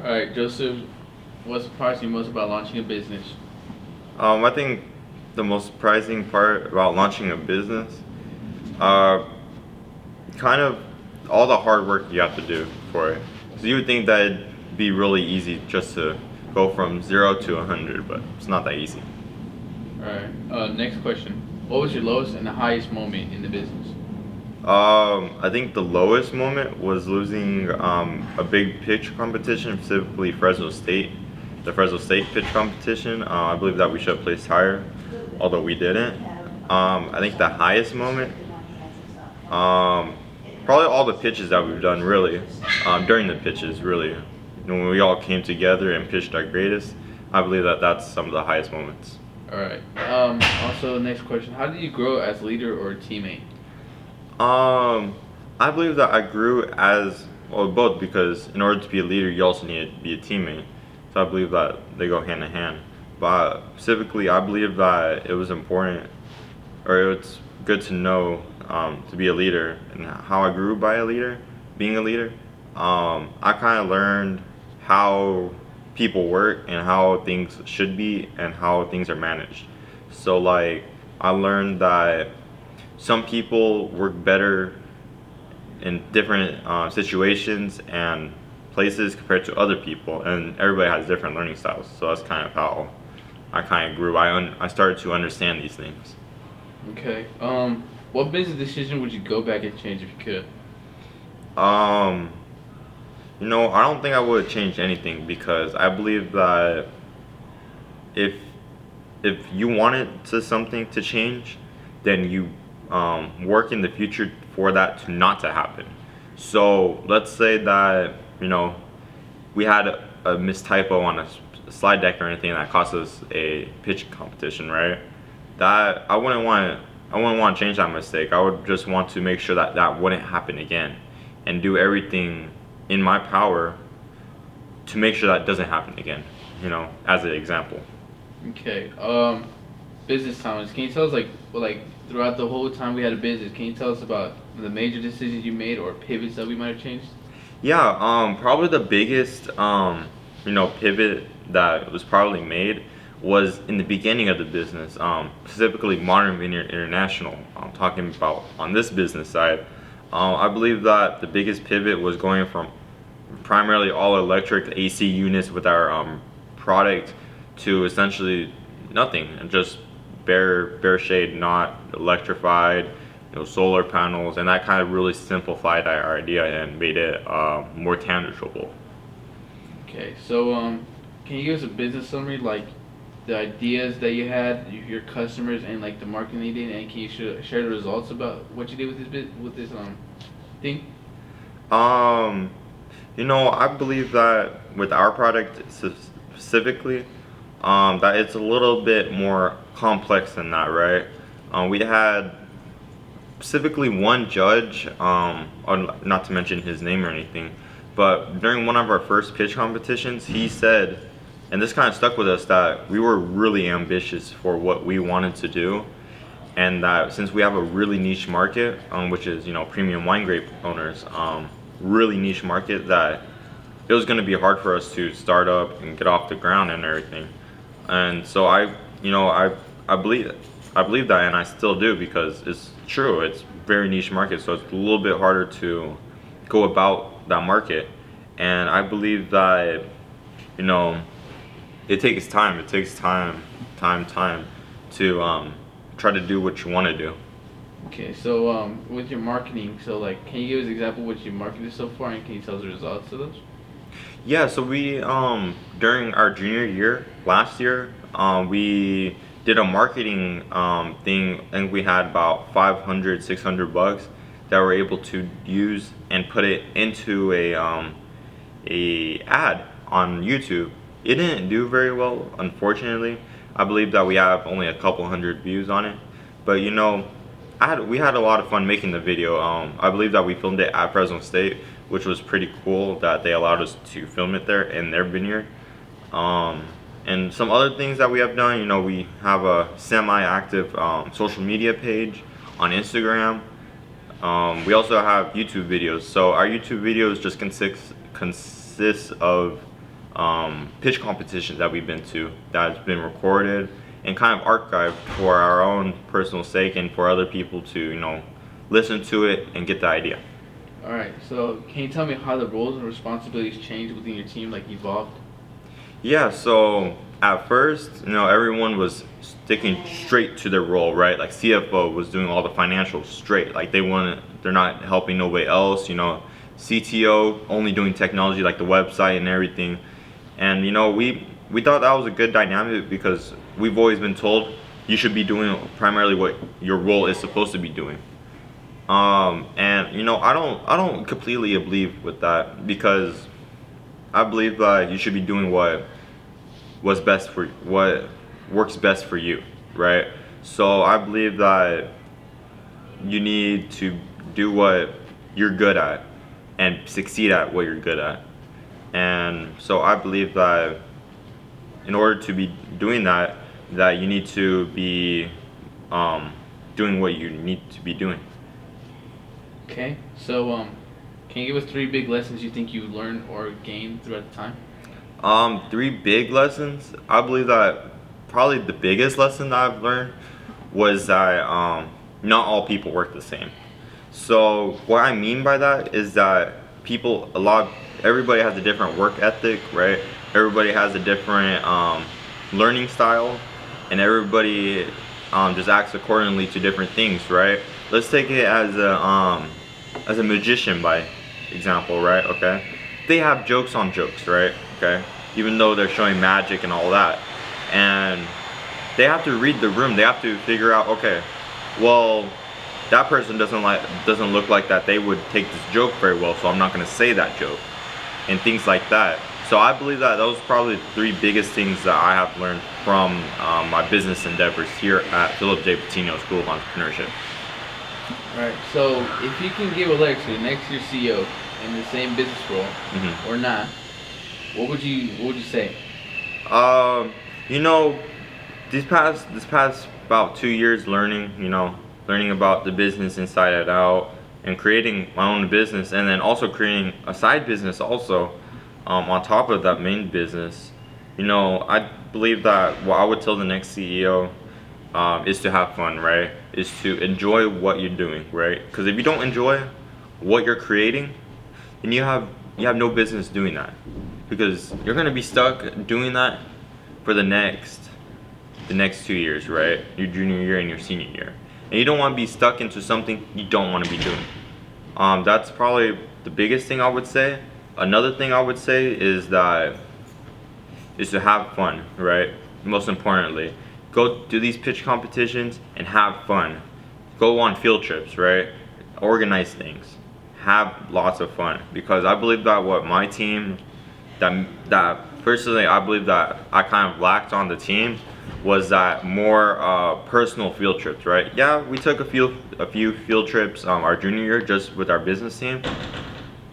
All right, Joseph, what surprised you most about launching a business? I think the most surprising part about launching a business, uh, kind of all the hard work you have to do for it. So you would think that it'd be really easy just to go from 0 to 100, but it's not that easy. All right. Next question. What was your lowest and the highest moment in the business? I think the lowest moment was losing a big pitch competition, specifically Fresno State, the Fresno State pitch competition. I believe that we should have placed higher, although we didn't. I think the highest moment, um, probably all the pitches that we've done, really, during the pitches, really. When we all came together and pitched our greatest, I believe that that's some of the highest moments. All right. Also, next question. How did you grow as leader or teammate? Um, I believe that I grew as well both because in order to be a leader, you also need to be a teammate. So I believe that they go hand in hand. But specifically, I believe that it was important, or it's good to know to be a leader and how I grew by a leader, being a leader. I kind of learned how people work and how things should be and how things are managed. So like I learned that some people work better in different situations and places compared to other people, and everybody has different learning styles. So that's kind of how I kind of grew. I started to understand these things. Okay. What business decision would you go back and change if you could? Um, I don't think I would have changed anything because I believe that if you wanted to something to change, then you work in the future for that to not to happen. So let's say that we had a mistypo on a slide deck or anything that cost us a pitch competition, right? That I wouldn't want to change that mistake. I would just want to make sure that that wouldn't happen again, and do everything in my power to make sure that doesn't happen again. As an example. Okay. Business times. Can you tell us like throughout the whole time we had a business? Can you tell us about the major decisions you made or pivots that we might have changed? Yeah, probably the biggest, pivot that was probably made was in the beginning of the business, specifically Modern Vineyard International. I'm talking about on this business side. I believe that the biggest pivot was going from primarily all electric AC units with our product to essentially nothing and just bare shade, not electrified, solar panels, and that kind of really simplified our idea and made it more tangible. Okay. So can you give us a business summary like the ideas that you had, your customers, and like the marketing you did, and can you share the results about what you did with this thing? Um, I believe that with our product specifically, that it's a little bit more complex than that, right? We had specifically one judge, not to mention his name or anything, but during one of our first pitch competitions, he said, and this kind of stuck with us, that we were really ambitious for what we wanted to do, and that since we have a really niche market, which is premium wine grape owners, really niche market, that it was going to be hard for us to start up and get off the ground and everything. And so I believe that, and I still do because it's true. It's very niche market, so it's a little bit harder to go about that market. And I believe that you know it takes time. It takes time to try to do what you want to do. Okay, so with your marketing, so like, can you give us an example of what you marketed so far, and can you tell us the results of those? Yeah, so we during our junior year last year, we did a marketing thing, and we had about 500, $600 that we're able to use and put it into a ad on YouTube. It didn't do very well, unfortunately. I believe that we have only a couple hundred views on it, but we had a lot of fun making the video. I believe that we filmed it at Fresno State, which was pretty cool that they allowed us to film it there in their vineyard. And some other things that we have done, we have a semi-active social media page on Instagram. We also have YouTube videos. So our YouTube videos just consists of pitch competitions that we've been to that's been recorded and kind of archived for our own personal sake and for other people to, listen to it and get the idea. All right. So can you tell me how the roles and responsibilities changed within your team, like evolved? Yeah, so at first, everyone was sticking straight to their role, right? Like CFO was doing all the financials straight. Like they're not helping nobody else, CTO only doing technology like the website and everything. And we thought that was a good dynamic because we've always been told you should be doing primarily what your role is supposed to be doing. And I don't completely believe with that because I believe that you should be doing what works best for you, right? So I believe that you need to do what you're good at and succeed at what you're good at. And so I believe that in order to be doing that you need to be doing what you need to be doing. Okay. So can you give us 3 big lessons you think you learned or gained throughout the time? 3 big lessons. I believe that probably the biggest lesson that I've learned was that not all people work the same. So what I mean by that is that everybody has a different work ethic, right? Everybody has a different learning style, and everybody just acts accordingly to different things, right? Let's take it as a magician by example, right? Okay, they have jokes on jokes, right? Okay, even though they're showing magic and all that, and they have to read the room. They have to figure out, okay, well, that person doesn't look like that they would take this joke very well, so I'm not going to say that joke, and things like that. So I believe that those are probably the 3 biggest things that I have learned from my business endeavors here at Philip J. Patino School of Entrepreneurship. All right. So if you can give a lecture to the next year's CEO in the same business role or not, what would you say? This past about 2 years learning about the business inside and out, and creating my own business, and then also creating a side business also on top of that main business. I believe that what I would tell the next CEO is to have fun, right? Is to enjoy what you're doing, right? Because if you don't enjoy what you're creating, then you have no business doing that, because you're gonna be stuck doing that for the next 2 years, right? Your junior year and your senior year, and you don't want to be stuck into something you don't want to be doing. That's probably the biggest thing I would say. Another thing I would say is to have fun, right? Most importantly, go do these pitch competitions and have fun. Go on field trips, right? Organize things. Have lots of fun, because I believe that what my team, that personally I believe that I kind of lacked on the team was that more personal field trips, right? Yeah, we took a few field trips our junior year just with our business team,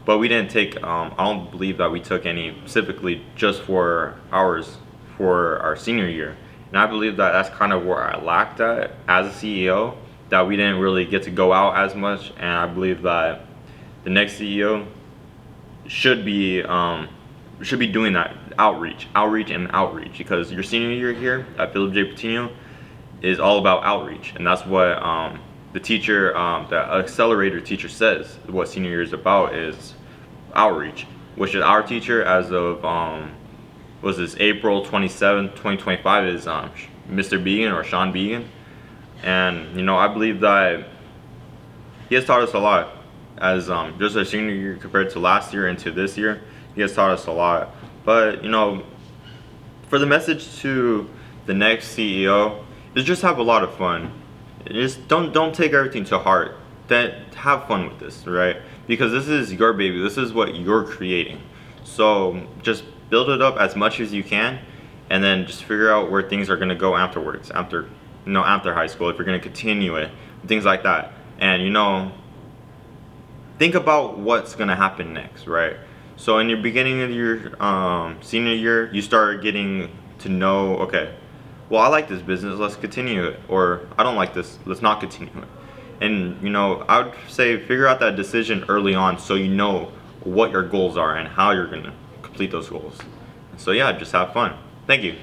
but we didn't take. I don't believe that we took any specifically just for our senior year, and I believe that that's kind of where I lacked at as a CEO. That we didn't really get to go out as much, and I believe that the next CEO should be doing that outreach, because your senior year here at Philip J. Patino is all about outreach, and that's what the teacher, the accelerator teacher says. What senior year is about is outreach, which is our teacher as of was this April 27th, 2025 is Mr. Began or Sean Began, and I believe that he has taught us a lot as just our senior year compared to last year and to this year. He has taught us a lot. But for the message to the next CEO is just have a lot of fun. Just don't take everything to heart. That have fun with this, right? Because this is your baby. This is what you're creating. So just build it up as much as you can, and then just figure out where things are gonna go afterwards. After high school, if you're gonna continue it, things like that. And think about what's gonna happen next, right? So in your beginning of your senior year, you start getting to know, okay, well, I like this business, let's continue it. Or I don't like this, let's not continue it. And I would say figure out that decision early on, so you know what your goals are and how you're gonna complete those goals. So yeah, just have fun. Thank you.